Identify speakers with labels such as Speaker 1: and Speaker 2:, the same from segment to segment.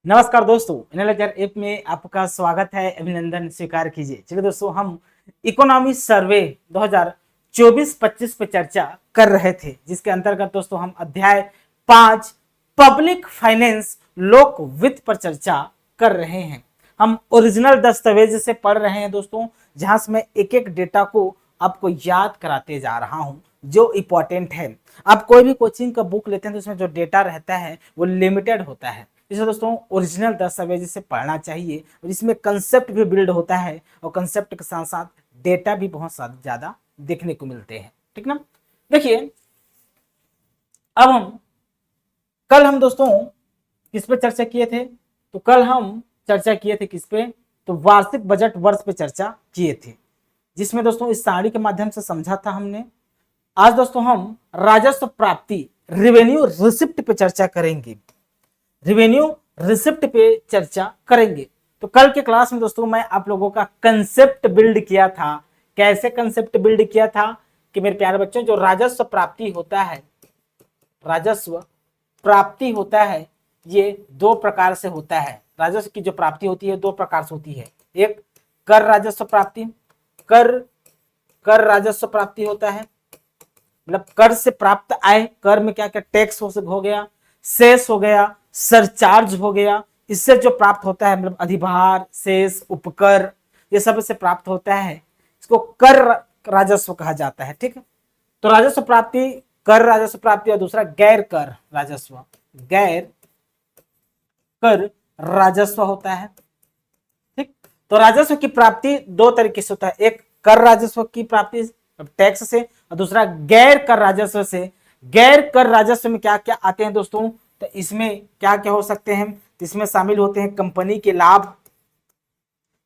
Speaker 1: नमस्कार दोस्तों, analyser app में आपका स्वागत है। अभिनंदन स्वीकार कीजिए। चलिए दोस्तों, हम इकोनॉमी सर्वे 2024-25 पे चर्चा कर रहे थे, जिसके अंतर्गत दोस्तों हम अध्याय 5 पब्लिक फाइनेंस लोक वित्त पर चर्चा कर रहे हैं। हम ओरिजिनल दस्तावेज से पढ़ रहे हैं दोस्तों, जहां से मैं एक एक डेटा को आपको याद कराते जा रहा हूं जो इंपॉर्टेंट है। आप कोई भी कोचिंग का बुक लेते हैं तो उसमें जो डेटा रहता है वो लिमिटेड होता है। इसे दोस्तों ओरिजिनल दस्तावेज से पढ़ना चाहिए और इसमें कंसेप्ट भी बिल्ड होता है और कंसेप्ट के साथ साथ डेटा भी बहुत ज्यादा देखने को मिलते हैं। ठीक ना। देखिए, अब कल हम दोस्तों किस पे चर्चा किए थे? तो कल हम चर्चा किए थे किस पे? तो वार्षिक बजट वर्ष पे चर्चा किए थे, जिसमें दोस्तों इस सारणी के माध्यम से समझा था हमने। आज दोस्तों हम राजस्व प्राप्ति रेवेन्यू रिसिप्ट पे चर्चा करेंगे। रेवेन्यू रिसिप्ट पे चर्चा करेंगे। तो कल के क्लास में दोस्तों मैं आप लोगों का कंसेप्ट बिल्ड किया था। कैसे कंसेप्ट बिल्ड किया था कि मेरे प्यारे बच्चों, जो राजस्व प्राप्ति होता है, राजस्व प्राप्ति होता है, ये दो प्रकार से होता है। राजस्व की जो प्राप्ति होती है दो प्रकार से होती है। एक कर राजस्व प्राप्ति, कर राजस्व प्राप्ति होता है, मतलब कर से प्राप्त आय। कर में क्या क्या टैक्स हो गया, सेस हो गया, सरचार्ज हो गया। इससे जो प्राप्त होता है, मतलब अधिभार, शेष, उपकर, ये सब इससे प्राप्त होता है। इसको कर राजस्व कहा जाता है। ठीक है। तो राजस्व प्राप्ति, कर राजस्व प्राप्ति, और दूसरा गैर कर राजस्व, गैर कर राजस्व होता है। ठीक। तो राजस्व की प्राप्ति दो तरीके से होता है। एक कर राजस्व की प्राप्ति टैक्स से, और दूसरा गैर कर राजस्व से। गैर कर राजस्व में क्या क्या आते हैं दोस्तों? तो इसमें क्या क्या हो सकते हैं? तो इसमें शामिल होते हैं कंपनी के लाभ,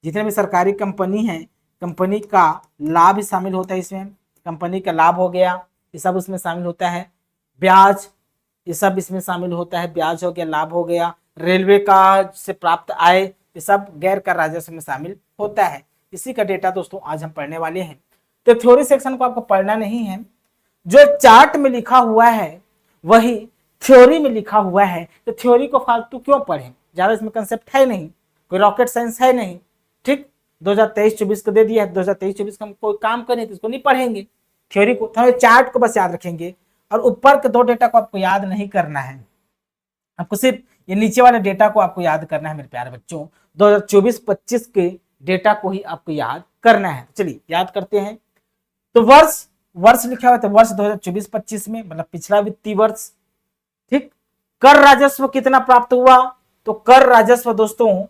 Speaker 1: जितने भी सरकारी कंपनी है, कंपनी का लाभ भी शामिल होता है इसमें। कंपनी का लाभ हो गया, ये सब इसमें शामिल होता है। ब्याज, ये सब इसमें शामिल होता है। ब्याज हो गया, लाभ हो गया। रेलवे का से प्राप्त आय, ये सब गैर कर राजस्व में शामिल होता है। इसी का डेटा दोस्तों आज हम पढ़ने वाले हैं। तो थ्योरी सेक्शन को आपको पढ़ना नहीं है, जो चार्ट में लिखा हुआ है वही थ्योरी में लिखा हुआ है। तो थ्योरी को फालतू क्यों पढ़ें? ज्यादा इसमें कंसेप्ट है नहीं, कोई रॉकेट साइंस है नहीं। ठीक। 2023-24 को दे दिया है, 2023-24 का हम कोई काम करें तो इसको नहीं पढ़ेंगे। थ्योरी को, थोड़े चार्ट को बस याद रखेंगे, और ऊपर के दो डेटा को आपको याद नहीं करना है। आपको सिर्फ ये नीचे वाले डेटा को आपको याद करना है मेरे प्यारे बच्चों। 2024-25 के डेटा को ही आपको याद करना है। चलिए याद करते हैं। तो वर्ष लिखा हुआ है, तो वर्ष 2024-25 में, मतलब पिछला वित्तीय वर्ष। ठीक। कर राजस्व कितना प्राप्त हुआ? तो कर राजस्व दोस्तों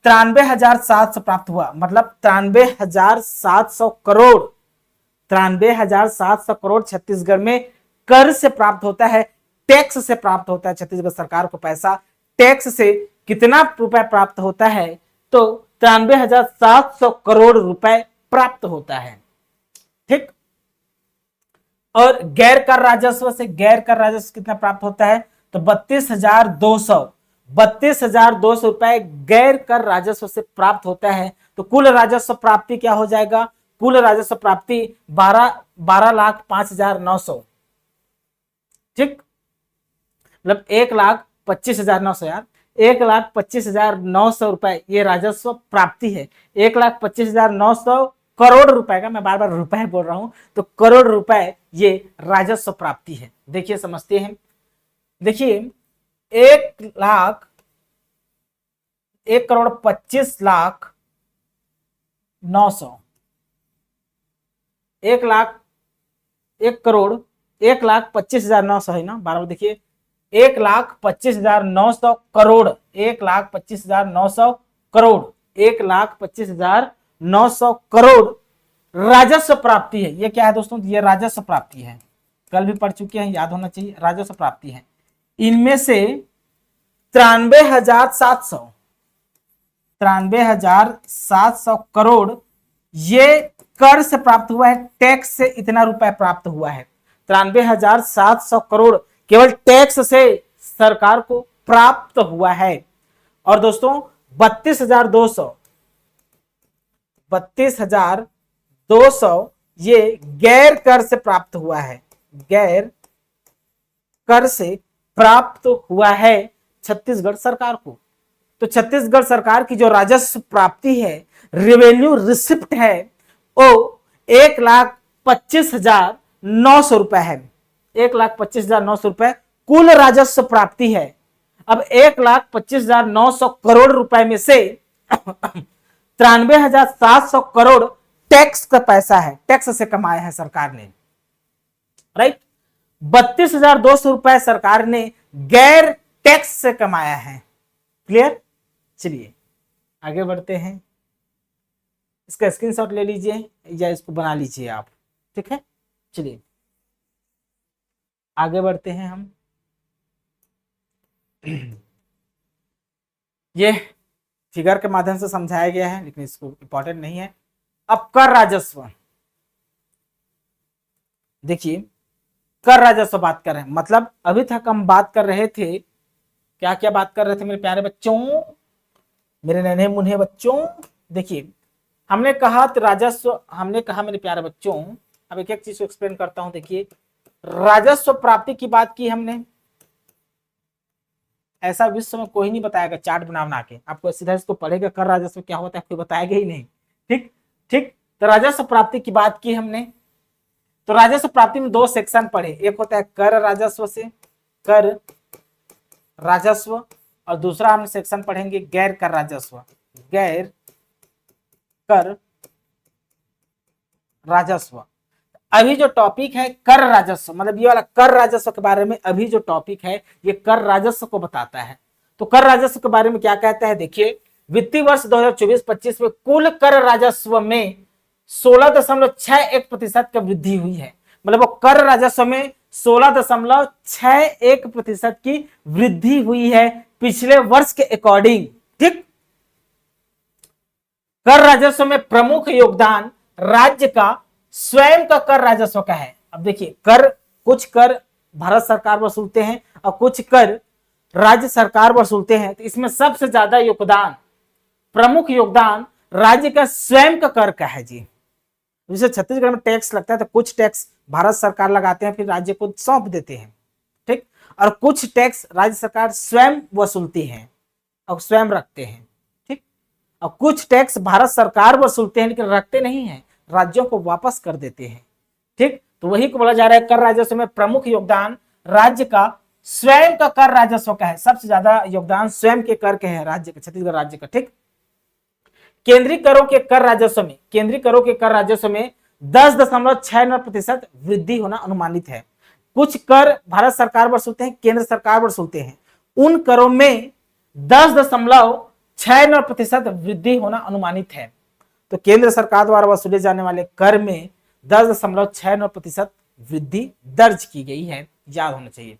Speaker 1: 93,700 प्राप्त हुआ, मतलब 93,700 करोड़। 93,700 करोड़ छत्तीसगढ़ में कर से प्राप्त होता है, टैक्स से प्राप्त होता है। छत्तीसगढ़ सरकार को पैसा टैक्स से कितना रुपए प्राप्त होता है? तो 93,700 करोड़ रुपए प्राप्त होता है। ठीक। और गैर कर राजस्व से, गैर कर राजस्व कितना प्राप्त होता है? तो 32,200 रुपए गैर कर राजस्व से प्राप्त होता है। तो कुल राजस्व प्राप्ति क्या हो जाएगा? कुल राजस्व प्राप्ति 12,05,900। ठीक। मतलब 1,25,900 यार, 1,25,900 रुपए ये राजस्व प्राप्ति है। 1,25,900 करोड़ रुपए का, मैं बार बार रुपए बोल रहा हूं, तो करोड़ रुपए ये राजस्व प्राप्ति है। देखिए समझते हैं। देखिए 1,25,900, 1,25,900 है ना, बार देखिए 1,25,900 करोड़, 1,25,900 करोड़, 1,25,900 करोड़ राजस्व प्राप्ति है। ये क्या है दोस्तों? ये राजस्व प्राप्ति है। कल भी पढ़ चुके हैं, याद होना चाहिए। राजस्व प्राप्ति है। इनमें से 93,700 करोड़ ये कर से प्राप्त हुआ है, टैक्स से इतना रुपए प्राप्त हुआ है। 93,700 करोड़ केवल टैक्स से सरकार को प्राप्त हुआ है। और दोस्तों 32,200 ये गैर कर से प्राप्त हुआ है। गैर कर से प्राप्त हुआ है छत्तीसगढ़ सरकार को। तो छत्तीसगढ़ सरकार की जो राजस्व प्राप्ति है, रेवेन्यू रिसिप्ट है, वो 1,25,900 रुपए है। 1,25,900 रुपए कुल राजस्व प्राप्ति है। अब 1,25,900 करोड़ रुपए में से 93,700 करोड़ टैक्स का पैसा है, टैक्स से कमाया है सरकार ने, राइट। 32,200 रुपए सरकार ने गैर टैक्स से कमाया है। क्लियर? चलिए आगे बढ़ते हैं। इसका स्क्रीनशॉट ले लीजिए या इसको बना लीजिए आप, ठीक है। चलिए आगे बढ़ते हैं हम। ये फिगर के माध्यम से समझाया गया है, लेकिन इसको इंपॉर्टेंट नहीं है। अब कर राजस्व देखिए, कर राजस्व बात कर रहे हैं, मतलब अभी तक हम बात कर रहे थे, क्या क्या बात कर रहे थे मेरे प्यारे बच्चों, मेरे नन्हे मुन्ने बच्चों। देखिए हमने कहा राजस्व, हमने कहा मेरे प्यारे बच्चों, अब एक एक चीज को एक्सप्लेन करता हूं। देखिए राजस्व प्राप्ति की बात की हमने, ऐसा विश्व में कोई नहीं बताएगा चार्ट बना के, आपको सीधा इसको पढ़ेगा कर राजस्व क्या होता है कोई बताएगा ही नहीं। ठीक ठीक, तो राजस्व प्राप्ति की बात की हमने। तो राजस्व प्राप्ति में दो सेक्शन पढ़े, एक होता है कर राजस्व से कर राजस्व, और दूसरा हम सेक्शन पढ़ेंगे गैर कर राजस्व, गैर कर राजस्व। अभी जो टॉपिक है कर राजस्व, मतलब ये वाला कर राजस्व के बारे में अभी जो टॉपिक है ये कर राजस्व को बताता है। तो कर राजस्व के बारे में क्या कहता है, देखिए वित्तीय वर्ष 2024-25 में कुल कर राजस्व में 16.61% की वृद्धि हुई है। मतलब वो कर राजस्व में 16.61% की वृद्धि हुई है पिछले वर्ष के अकॉर्डिंग। ठीक, कर राजस्व में प्रमुख योगदान राज्य का स्वयं का कर राजस्व का है। अब देखिए कर, कुछ कर भारत सरकार वसूलते हैं और कुछ कर राज्य सरकार वसूलते हैं, तो इसमें सबसे ज्यादा योगदान, प्रमुख योगदान राज्य का स्वयं का कर का है जी। जैसे छत्तीसगढ़ में टैक्स लगता है तो कुछ टैक्स भारत सरकार लगाते हैं फिर राज्य को सौंप देते हैं, ठीक, और कुछ टैक्स राज्य सरकार स्वयं वसूलती है और स्वयं रखते हैं, ठीक, और कुछ टैक्स भारत सरकार वसूलते हैं लेकिन रखते नहीं है, राज्यों को वापस कर देते हैं। ठीक, तो वही को बोला जा रहा है कर राजस्व में प्रमुख योगदान राज्य का स्वयं का कर राजस्व का है। सबसे ज्यादा योगदान स्वयं के कर के है राज्य का, छत्तीसगढ़ राज्य का। ठीक, केंद्रीय करों के कर राजस्व में, केंद्रीय करों के कर राजस्व में 10.69% वृद्धि होना अनुमानित है। कुछ कर भारत सरकार वसूलते हैं, केंद्र सरकार वसूलते हैं, उन करों में 10.69% वृद्धि होना अनुमानित है। तो केंद्र सरकार द्वारा वसूले जाने वाले कर में 10.69% वृद्धि दर्ज की गई है, याद होना चाहिए।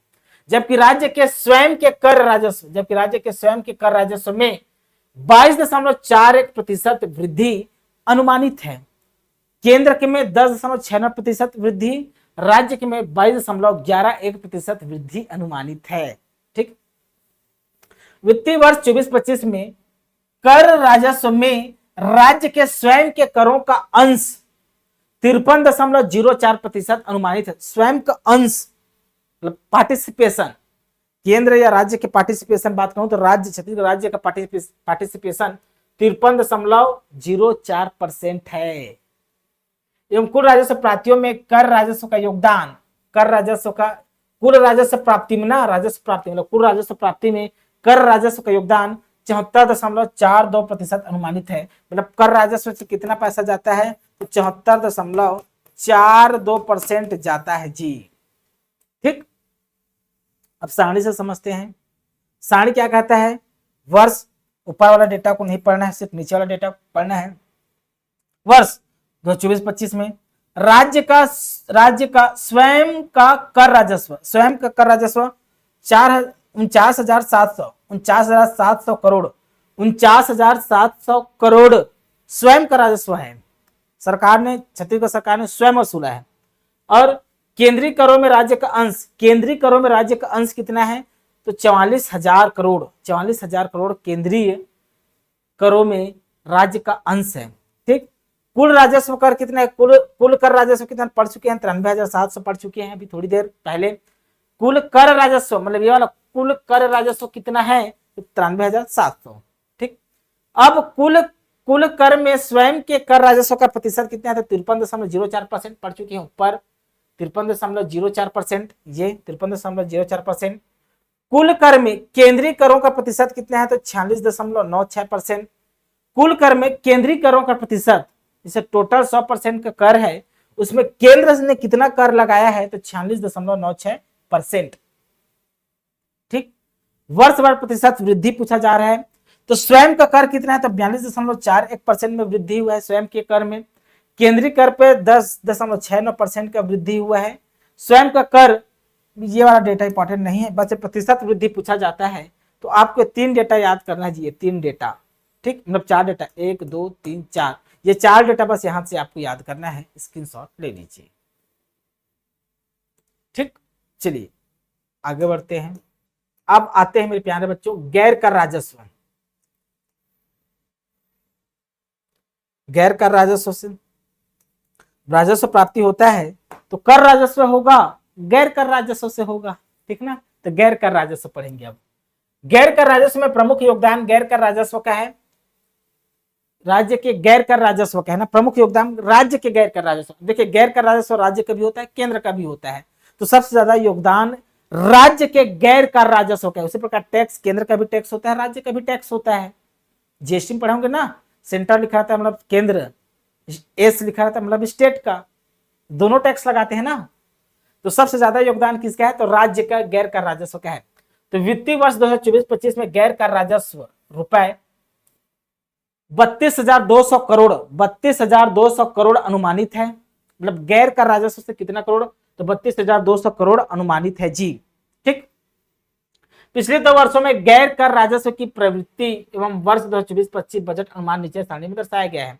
Speaker 1: जबकि राज्य के स्वयं के कर राजस्व, जबकि राज्य के स्वयं के कर राजस्व में 22.41% वृद्धि अनुमानित है। केंद्र के में 10.96% वृद्धि, राज्य के में 22.11% वृद्धि अनुमानित है। ठीक, वित्तीय वर्ष 24-25 में कर राजस्व में राज्य के स्वयं के करों का अंश 53.04% अनुमानित है। स्वयं का अंश मतलब पार्टिसिपेशन, केंद्र या राज्य के पार्टिसिपेशन बात करूं तो राज्य, छत्तीसगढ़ राज्य का पार्टिसिपेशन 53.04% है। एवं कुल राजस्व प्राप्तियों में कर राजस्व का योगदान, कर राजस्व का कुल राजस्व प्राप्ति में ना, राजस्व प्राप्ति मतलब कुल राजस्व प्राप्ति में कर राजस्व का योगदान 74.42% अनुमानित है। मतलब कर राजस्व से कितना पैसा जाता है तो 74.42% जाता है जी। ठीक, अब सारणी से समझते हैं। सारणी क्या कहता है, वर्ष, ऊपर वाला डेटा को नहीं पढ़ना है, सिर्फ नीचे वाला डेटा पढ़ना है। वर्ष 2024-25 में राज्य का स्वयं का कर राजस्व, स्वयं का कर राजस्व 49,700 करोड़, 49,700 करोड़ स्वयं का राजस्व है। सरकार ने, छत्तीसगढ़ सरकार ने स्वयं वसूला है। और केंद्रीय करों में राज्य का अंश, केंद्रीय करों में राज्य का अंश कितना है तो 44,000 करोड़, 44,000 करोड़ केंद्रीय करों में राज्य का अंश है। ठीक, कुल राजस्व कर कितना है, कुल कर राजस्व कितना पढ़ चुके हैं, 93,700 पढ़ चुके हैं अभी थोड़ी देर पहले। कुल कर राजस्व मतलब ये वाला कुल कर राजस्व कितना है तो 93,700। अब कुल कुल कर में स्वयं के कर राजस्व का प्रतिशत कितना है? तो 53.04% पढ़ चुके हैं ऊपर, 53.04%, ये 53.04%। कुल कर में केंद्रीय करों का प्रतिशत कितना है? तो 46.96%। कुल कर में केंद्रीय करों का प्रतिशत, जैसे टोटल 100% का कर है, उसमें केंद्र ने कितना कर लगाया है? तो 46.96%। ठीक, वर्षवार प्रतिशत वृद्धि पूछा जा रहा है, तो स्वयं का कर कितना है? तो 42.41% में वृद्धि हुआ है स्वयं के कर में। केंद्रीय कर पे 10.69% का वृद्धि हुआ है। स्वयं का कर, ये वाला डेटा इंपॉर्टेंट नहीं है, बस प्रतिशत वृद्धि पूछा जाता है, तो आपको 3 डेटा याद करना चाहिए, 3 डेटा। ठीक, मतलब 4 डेटा, 1 2 3 4, ये 4 डेटा बस यहां से आपको याद करना है, स्क्रीनशॉट ले लीजिए। ठीक, चलिए आगे बढ़ते हैं। अब आते हैं मेरे प्यारे बच्चों गैर कर राजस्व। गैर कर राजस्व से राजस्व प्राप्ति होता है, तो कर राजस्व होगा, गैर कर राजस्व से होगा। ठीक ना, तो गैर कर राजस्व पढ़ेंगे। अब गैर कर राजस्व में प्रमुख योगदान गैर कर राजस्व का है, राज्य के गैर कर राजस्व का है ना, प्रमुख योगदान राज्य के गैर कर राजस्व। देखिए गैर कर राजस्व राज्य का भी होता है, केंद्र का भी होता है, तो सबसे ज्यादा योगदान राज्य के गैर कर राजस्व का है। उसी प्रकार टैक्स, केंद्र का भी टैक्स होता है, राज्य का भी टैक्स होता है। जीएसटी में पढ़ोगे ना, सेंटर लिखा रहता है मतलब केंद्र, एस लिखा रहता है मतलब स्टेट का, दोनों टैक्स लगाते हैं ना। तो सबसे ज्यादा योगदान किसका है? तो राज्य का गैर कर राजस्व का है। तो वित्तीय वर्ष 2024-25 में गैर कर राजस्व रुपए 32,200 करोड़, 32,200 करोड़ अनुमानित है। मतलब गैर कर राजस्व से कितना करोड़? तो 32,200 करोड़ अनुमानित है जी। ठीक, पिछले 2 वर्षों में गैर कर राजस्व की प्रवृत्ति एवं वर्ष 2024-25 बजट अनुमान नीचे सारणी में दर्शाया गया है।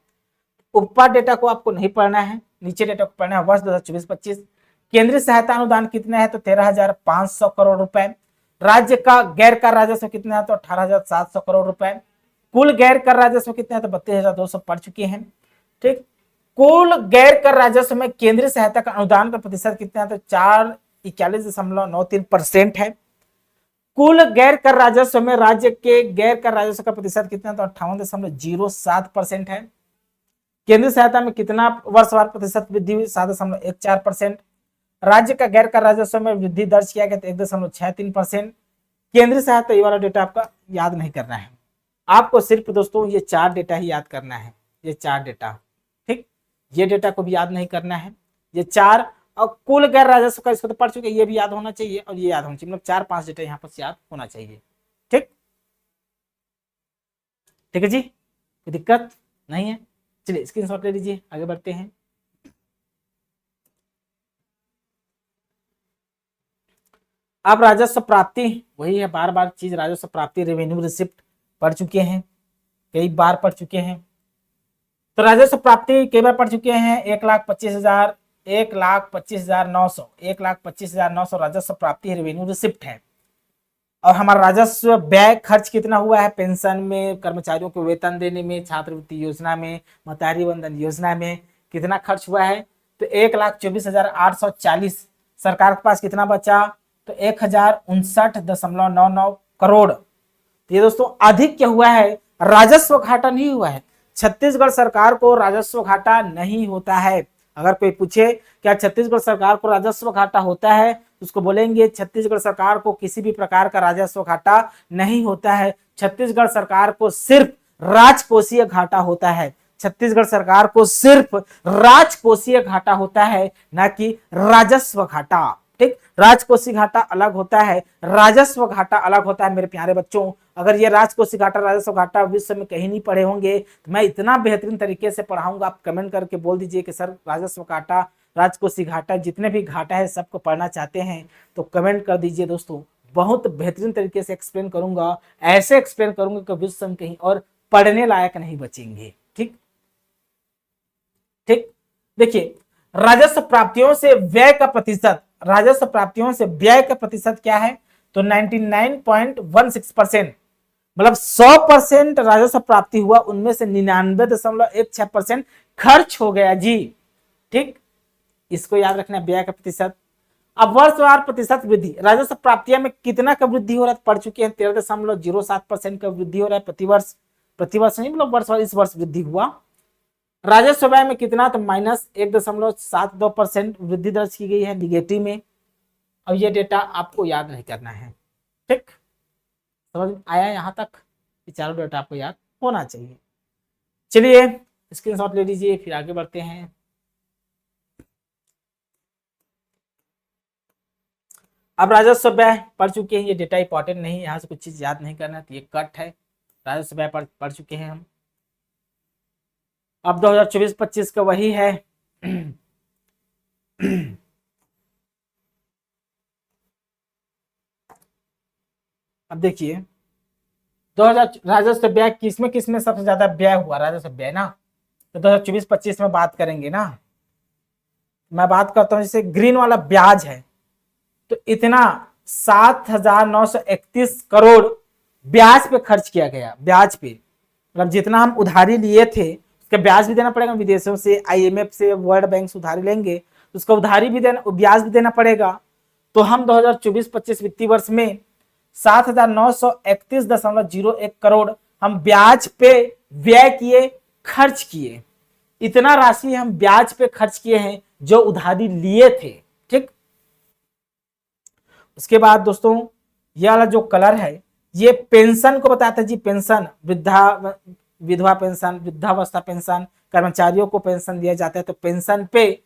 Speaker 1: ऊपर डेटा को आपको नहीं पढ़ना है, नीचे डेटा को पढ़ना है। वर्ष 2024-25 केंद्रीय सहायता अनुदान कितना है? तो 13,500 करोड़ रुपए। राज्य का गैर कर राजस्व कितना है? तो 18,700 करोड़ रुपए। कुल गैर कर राजस्व कितना है? तो 32,200 पढ़ चुके हैं। ठीक, कुल गैर कर राजस्व में केंद्रीय सहायता का अनुदान का प्रतिशत कितना है? तो 41.93% है। कुल गैर कर राजस्व में राज्य के गैर कर राजस्व का प्रतिशत कितना है? तो 58.07% है। केंद्रीय सहायता में कितना वर्षवार प्रतिशत वृद्धि हुई? 7.14%। राज्य का गैर कर राजस्व में वृद्धि दर्ज किया गया तो 1.63%। केंद्रीय सहायता, ये वाला डेटा आपका याद नहीं करना है, आपको सिर्फ दोस्तों ये 4 डेटा ही याद करना है, ये 4 डेटा। ठीक, ये डेटा को भी याद नहीं करना है, ये 4। और कुल गैर राजस्व का इसको तो पढ़ चुके, ये भी याद होना चाहिए और ये याद होना चाहिए, मतलब 4-5 डेटा यहाँ पर याद होना चाहिए। ठीक, ठीक है जी, कोई दिक्कत नहीं है। चलिए स्क्रीनशॉट ले लीजिए, आगे बढ़ते हैं। अब राजस्व प्राप्ति वही है, बार बार चीज, राजस्व प्राप्ति रेवेन्यू रिसिप्ट पढ़ चुके हैं, कई बार पढ़ चुके हैं। तो राजस्व प्राप्ति कई बार पढ़ चुके हैं। 1,25,000, 1,25,900, 1,25,900 राजस्व प्राप्ति रेवेन्यू रिसिप्ट है। और हमारा राजस्व व्यय खर्च कितना हुआ है? पेंशन में, कर्मचारियों को वेतन देने में, छात्रवृत्ति योजना में, मतदारी वंदन योजना में कितना खर्च हुआ है? तो 1,24,840। सरकार के पास कितना बचा? तो 1,059.99 करोड़। तो ये दोस्तों अधिक क्या हुआ है? राजस्व घाटा नहीं हुआ है। छत्तीसगढ़ सरकार को राजस्व घाटा नहीं होता है। अगर कोई पूछे क्या छत्तीसगढ़ सरकार को राजस्व घाटा होता है, उसको बोलेंगे छत्तीसगढ़ सरकार को किसी भी प्रकार का राजस्व घाटा नहीं होता है। छत्तीसगढ़ सरकार को सिर्फ राजकोषीय घाटा होता है। छत्तीसगढ़ सरकार को सिर्फ राजकोषीय घाटा होता है, ना कि राजस्व घाटा। ठीक, राजकोषीय घाटा अलग होता है, राजस्व घाटा अलग होता है मेरे प्यारे बच्चों। अगर ये राजकोषीय घाटा, राजस्व घाटा विश्व में कहीं नहीं पढ़े होंगे तो मैं इतना बेहतरीन तरीके से पढ़ाऊंगा, आप कमेंट करके बोल दीजिए कि सर राजस्व घाटा, राजकोषीय घाटा, जितने भी घाटा है सबको पढ़ना चाहते हैं तो कमेंट कर दीजिए दोस्तों। बहुत बेहतरीन तरीके से एक्सप्लेन करूंगा, ऐसे एक्सप्लेन करूंगा कि विश्व में कहीं और पढ़ने लायक नहीं बचेंगे। ठीक ठीक, देखिए राजस्व प्राप्तियों से व्यय का प्रतिशत, राजस्व प्राप्तियों से व्यय का प्रतिशत क्या है? तो 99.16%। मतलब 100% राजस्व प्राप्ति हुआ, उनमें से 99.16% खर्च हो गया जी। ठीक, इसको याद रखना, व्यय का प्रतिशत। अब वर्षवार प्रतिशत वृद्धि, राजस्व प्राप्तियां में कितना का वृद्धि हो रहा है? पढ़ चुके हैं 13.07% का वृद्धि हो रहा है प्रतिवर्ष। प्रतिवर्ष नहीं, मतलब वर्ष इस वर्ष वृद्धि हुआ। राजस्व व्यय में कितना, तो -1.72% वृद्धि दर्ज की गई है निगेटिव में। अब ये डेटा आपको याद नहीं करना है, ठीक, समझ आया यहाँ तक, ये चारों डेटा आपको याद होना चाहिए। चलिए स्क्रीनशॉट ले लीजिए, फिर आगे बढ़ते हैं। अब राजस्व व्यय पढ़ चुके हैं, ये डेटा इंपॉर्टेंट नहीं है, यहाँ से कुछ चीज याद नहीं करना है, तो ये कट है। राजस्व व्यय पढ़ चुके हैं हम। अब 2024-25 का वही है। अब देखिए 2000 राजस्व व्यय किसमें सबसे ज्यादा व्यय हुआ, राजस्व व्यय ना, तो 2024-25 में बात करेंगे ना। मैं बात करता हूं जैसे ग्रीन वाला ब्याज है, तो इतना 7,931 करोड़ ब्याज पे खर्च किया गया। ब्याज पे मतलब जितना हम उधारी लिए थे उसका ब्याज भी देना पड़ेगा, विदेशों से, IMF से, वर्ल्ड बैंक से उधारी लेंगे तो उसका उधारी भी देना, ब्याज भी देना पड़ेगा। तो हम 2024-25 वित्तीय वर्ष में 7,931.01 करोड़ हम ब्याज पे व्यय किए, खर्च किए। इतना राशि हम ब्याज पे खर्च किए हैं जो उधारी लिए थे, ठीक। उसके बाद दोस्तों ये वाला जो कलर है ये पेंशन को बताता है जी, पेंशन, विधवा पेंशन, वृद्धावस्था पेंशन, कर्मचारियों को पेंशन दिया जाता है। तो पेंशन पे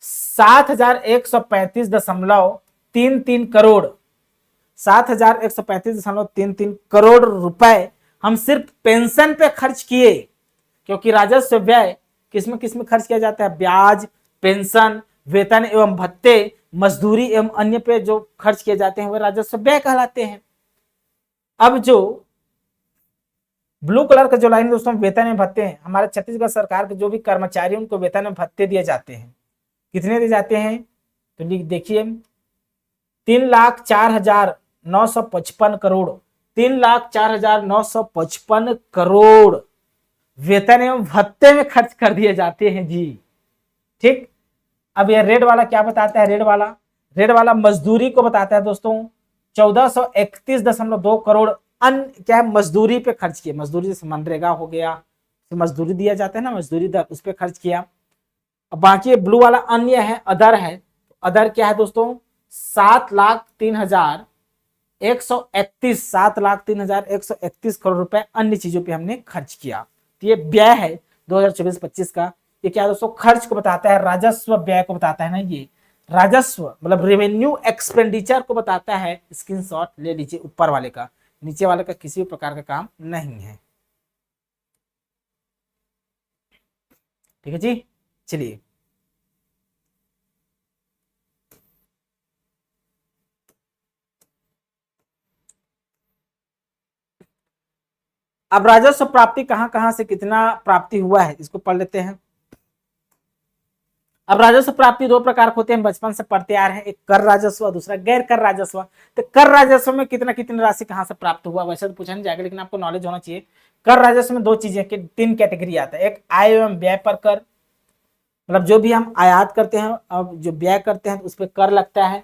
Speaker 1: 7,135.33 करोड़, 7,135.33 करोड़ रुपए हम सिर्फ पेंशन पे खर्च किए, क्योंकि राजस्व व्यय किसमें खर्च किया जाता है, ब्याज, पेंशन, वेतन एवं भत्ते, मजदूरी एवं अन्य पे जो खर्च किए जाते हैं वह राजस्व व्यय कहलाते हैं। अब जो ब्लू कलर का जो लाइन दोस्तों वेतन एवं भत्ते हैं, हमारे छत्तीसगढ़ सरकार के जो भी कर्मचारी उनको वेतन एवं भत्ते दिए जाते हैं, कितने दिए जाते हैं, तो देखिए 3,04,955 करोड़, 3,04,955 करोड़ वेतन एवं भत्ते में खर्च कर दिए जाते हैं जी, ठीक। अब ये रेड वाला क्या बताता है, रेड वाला मजदूरी को बताता है दोस्तों, 1431.2 करोड़ अन्य क्या है, मजदूरी पे खर्च किया। मजदूरी जैसे मनरेगा हो गया, तो मजदूरी दिया जाता है ना, मजदूरी दर, उस पर खर्च किया। अब बाकी ब्लू वाला अन्य है, अदर है। अदर क्या है दोस्तों, 7,03,131, 7,03,131 करोड़ रुपए अन्य चीजों पे हमने खर्च किया। तो ये व्यय है 2024-25 का। ये क्या दोस्तों, खर्च को बताता है, राजस्व व्यय को बताता है ना, ये राजस्व मतलब रेवेन्यू एक्सपेंडिचर को बताता है। स्क्रीनशॉट ले लीजिए ऊपर वाले का, नीचे वाले का किसी भी प्रकार का काम नहीं है, ठीक है जी। चलिए अब राजस्व प्राप्ति कहां से कितना प्राप्ति हुआ है इसको पढ़ लेते हैं। अब राजस्व प्राप्ति दो प्रकार के होते हैं, बचपन से पढ़ते आ रहे हैं, एक कर राजस्व, दूसरा गैर कर राजस्व। तो कर राजस्व में कितना राशि कहां से प्राप्त हुआ, वैसे तो पूछा नहीं जाएगा, लेकिन आपको नॉलेज होना चाहिए। कर राजस्व में दो चीजें, तीन कैटेगरी आता है। एक आय एवं व्यय पर कर, मतलब जो भी हम आयात करते हैं अब जो व्यय करते हैं उस पर कर लगता है,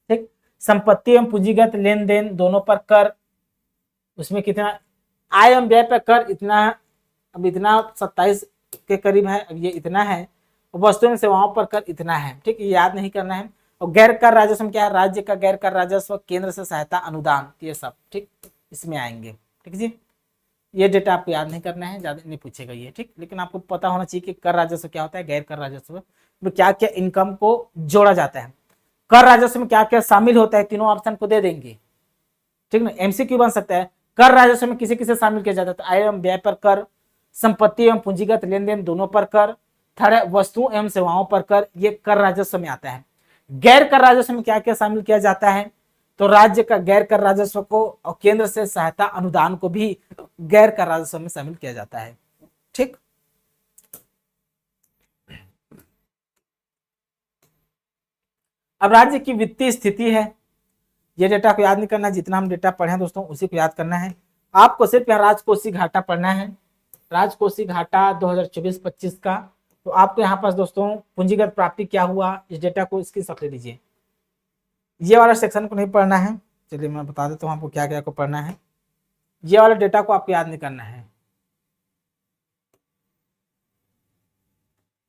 Speaker 1: ठीक। संपत्ति एवं पूंजीगत लेन देन दोनों पर कर, उसमें कितना आय एवं व्यय पर कर, इतना, अब इतना 27 के करीब है, अब ये इतना है। वस्तु एवं सेवाओं पर कर इतना है, ठीक, ये याद नहीं करना है। और गैर कर राजस्व क्या है, राज्य का गैर कर राजस्व, केंद्र से सहायता, अनुदान, ये सब ठीक इसमें आएंगे, ठीक जी। ये डेटा आपको याद नहीं करना है, ज्यादा नहीं पूछेगा ये, ठीक। लेकिन आपको पता होना चाहिए कि कर राजस्व क्या होता है, गैर कर राजस्व में क्या क्या इनकम को जोड़ा जाता है, कर राजस्व में क्या क्या शामिल होता है, तीनों ऑप्शन को दे देंगे, ठीक ना। MCQ बन सकता है, कर राजस्व में किसे किसे शामिल किया जाता है, तो आय एवं व्यय पर कर, संपत्ति एवं पूंजीगत लेन देन दोनों पर कर, थर्ड वस्तुओं एवं सेवाओं पर कर, ये कर राजस्व में आता है। गैर कर राजस्व में क्या क्या शामिल किया जाता है, तो राज्य का गैर कर राजस्व को और केंद्र से सहायता अनुदान को भी गैर कर राजस्व में शामिल किया जाता है, ठीक। अब राज्य की वित्तीय स्थिति है, ये डेटा को याद नहीं करना, जितना हम डेटा पढ़े हैं दोस्तों उसी को याद करना है। आपको सिर्फ यहाँ राजकोषीय घाटा पढ़ना है, राजकोषीय घाटा 2024-25 का। तो आपको यहाँ पास दोस्तों पूंजीगत प्राप्ति क्या हुआ, इस डेटा को स्क्रीनशॉट ले लीजिए। ये वाला सेक्शन को नहीं पढ़ना है, चलिए मैं बता देता हूँ आपको क्या क्या को पढ़ना है। ये वाला डेटा को आपको याद नहीं करना है,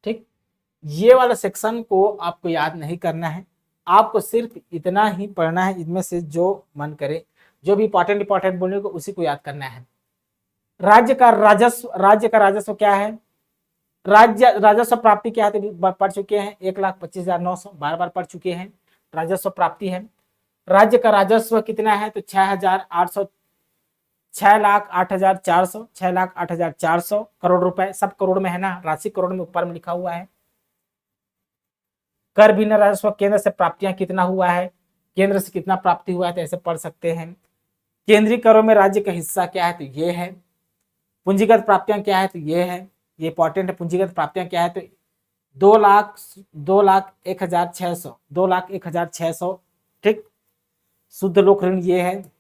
Speaker 1: ठीक। ये वाला सेक्शन को आपको याद नहीं करना है, आपको सिर्फ इतना ही पढ़ना है, इनमें से जो मन करे, जो भी इंपॉर्टेंट बोलने को उसी को याद करना है। राज्य का राजस्व क्या है, राज्य राजस्व प्राप्ति क्या है, तो पढ़ चुके हैं, 1,25,900 बार बार पढ़ चुके हैं, राजस्व प्राप्ति है। राज्य का राजस्व कितना है, तो 6,800 6,08,400 6,08,400 करोड़ रुपए, सब करोड़ में है ना, राशि करोड़ में ऊपर में लिखा हुआ है। कर बिना राजस्व केंद्र से प्राप्तियां कितना हुआ है, केंद्र से कितना प्राप्ति हुआ है, तो ऐसे पढ़ सकते हैं। केंद्रीय करों में राज्य का हिस्सा क्या है, तो ये है। पूंजीगत प्राप्तियां क्या है, तो ये है, ये इंपॉर्टेंट है। पूंजीगत प्राप्तियां क्या है, तो 2,01,600 2,01,600, ठीक। शुद्ध लोक ऋण ये है,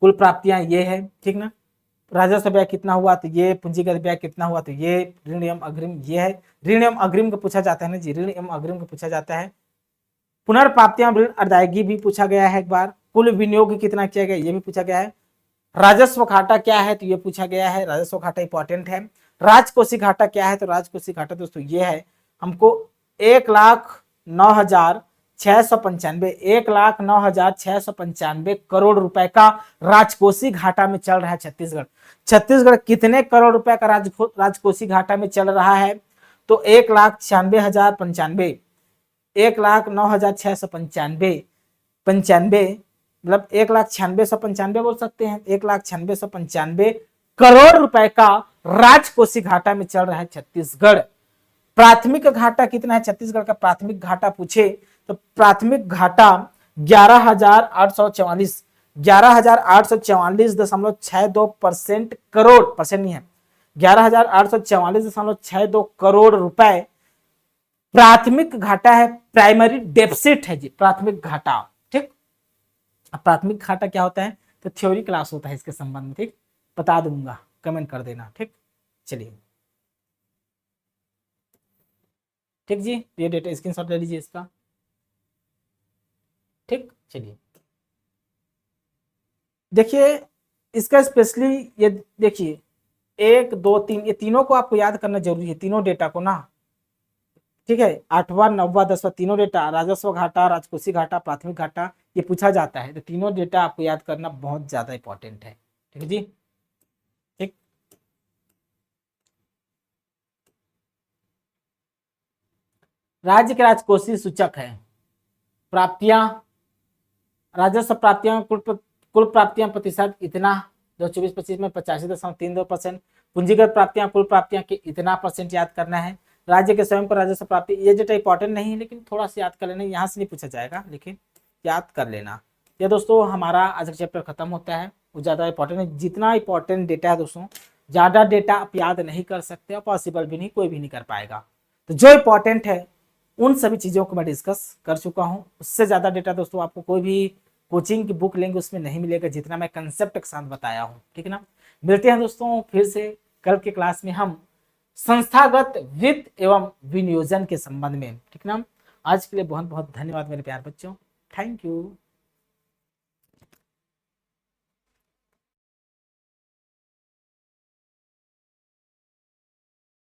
Speaker 1: कुल प्राप्तियां ये है, ठीक ना। राजस्व व्यय कितना हुआ, तो ये। पूंजीगत व्यय कितना हुआ, तो ये। ऋण एवं अग्रिम ये है, ऋण एवं अग्रिम को पूछा जाता है ना जी, ऋण एवं अग्रिम को पूछा जाता है। पुनर्प्राप्तियां ऋण अदायगी भी पूछा गया है एक बार। कुल विनियोग कितना किया गया, ये भी पूछा गया है। राजस्व घाटा क्या है, तो ये पूछा गया है, राजस्व घाटा इंपॉर्टेंट है। राजकोषीय घाटा क्या है, तो राजकोषीय घाटा दोस्तों ये है, हमको 1,09,695 1,09,695 करोड़ रुपए का राजकोषीय घाटा में चल रहा है छत्तीसगढ़। छत्तीसगढ़ कितने करोड़ रुपए का राजकोषीय घाटा में चल रहा है, तो 1,96,095 1,09,695 मतलब 1,96,195 बोल सकते हैं, 1,96,195 करोड़ रुपए का राजकोषीय घाटा में चल रहा है छत्तीसगढ़। प्राथमिक घाटा कितना है छत्तीसगढ़ का, प्राथमिक घाटा पूछे तो प्राथमिक घाटा 11,844.62% करोड़, परसेंट नहीं है, 11,844.62 करोड़ रुपए प्राथमिक घाटा है। प्राइमरी डेफिसिट है जी, प्राथमिक घाटा, ठीक। अब प्राथमिक घाटा क्या होता है, तो थ्योरी क्लास होता है इसके संबंध में, ठीक, बता दूंगा, कमेंट कर देना, ठीक। चलिए, ठीक जी, ये डेटा स्क्रीनशॉट ले लीजिए इसका, ठीक। चलिए देखिए इसका स्पेशली, ये देखिए 1 2 3, ये तीनों को आपको याद करना जरूरी है, तीनों डेटा को ना, ठीक है। 8वां 9वां 10वां तीनों डेटा, राजस्व घाटा, राजकोषीय घाटा, प्राथमिक घाटा, ये पूछा जाता है, तो तीनों डेटा आपको याद करना बहुत ज्यादा इंपॉर्टेंट है, ठीक है जी, ठीक। राज्य के राजकोषीय सूचक है, प्राप्तियां, राजस्व प्राप्तियां, कुल प्राप्तियां प्रतिशत इतना 2024-25 में 85.32%। पूंजीगत प्राप्तियां, कुल प्राप्तियां के इतना परसेंट याद करना है। राज्य के स्वयं पर राजस्व प्राप्ति, ये डेटा इंपॉर्टेंट नहीं है, लेकिन थोड़ा सा याद कर लेना, यहाँ से नहीं पूछा जाएगा, लेकिन याद कर लेना। ये दोस्तों हमारा आज का चैप्टर खत्म होता है, वो ज़्यादा इंपॉर्टेंट है, जितना इंपॉर्टेंट डेटा है दोस्तों, ज़्यादा डेटा आप याद नहीं कर सकते और पॉसिबल भी नहीं, कोई भी नहीं कर पाएगा। तो जो इंपॉर्टेंट है उन सभी चीज़ों को मैं डिस्कस कर चुका हूँ, उससे ज़्यादा डेटा दोस्तों आपको कोई भी कोचिंग की बुक लेंगे उसमें नहीं मिलेगा, जितना मैं कंसेप्ट के साथ बताया हूँ, ठीक है ना। मिलते हैं दोस्तों फिर से कल के क्लास में, हम संस्थागत वित्त एवं विनियोजन के संबंध में, ठीक ना। आज के लिए बहुत बहुत धन्यवाद मेरे प्यारे बच्चों, थैंक यू।